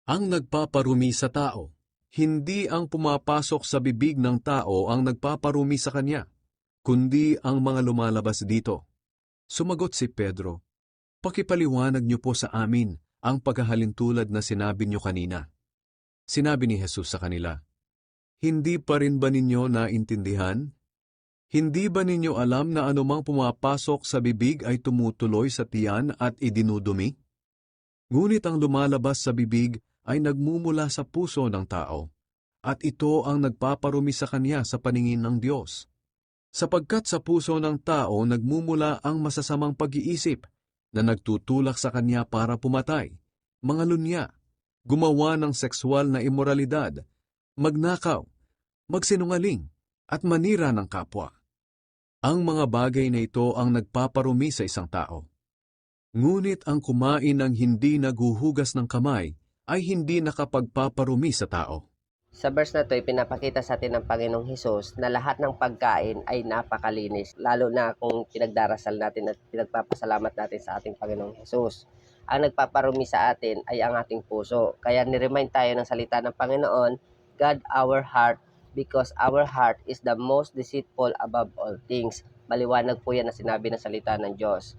Ang nagpaparumi sa tao. Hindi ang pumapasok sa bibig ng tao ang nagpaparumi sa kanya, kundi ang mga lumalabas dito. Sumagot si Pedro, "Pakipaliwanag niyo po sa amin ang paghahalintulad na sinabi niyo kanina." Sinabi ni Jesus sa kanila, "Hindi pa rin ba ninyo naintindihan? Hindi ba ninyo alam na anumang pumapasok sa bibig ay tumutuloy sa tiyan at idinudumi? Ngunit ang lumalabas sa bibig ay nagmumula sa puso ng tao, at ito ang nagpaparumi sa kanya sa paningin ng Diyos. Sapagkat sa puso ng tao nagmumula ang masasamang pag-iisip na nagtutulak sa kanya para pumatay, mga lunya, gumawa ng sexual na imoralidad, magnakaw, magsinungaling, at manira ng kapwa. Ang mga bagay na ito ang nagpaparumi sa isang tao. Ngunit ang kumain ng hindi naghuhugas ng kamay ay hindi nakapagpaparumi sa tao." Sa verse na to, pinapakita sa atin ng Panginoong Hesus na lahat ng pagkain ay napakalinis, lalo na kung pinagdarasal natin at pinagpapasalamat natin sa ating Panginoong Hesus. Ang nagpaparumi sa atin ay ang ating puso. Kaya niremind tayo ng salita ng Panginoon, "God our heart, because our heart is the most deceitful above all things." Maliwanag po yan na sinabi ng salita ng Diyos.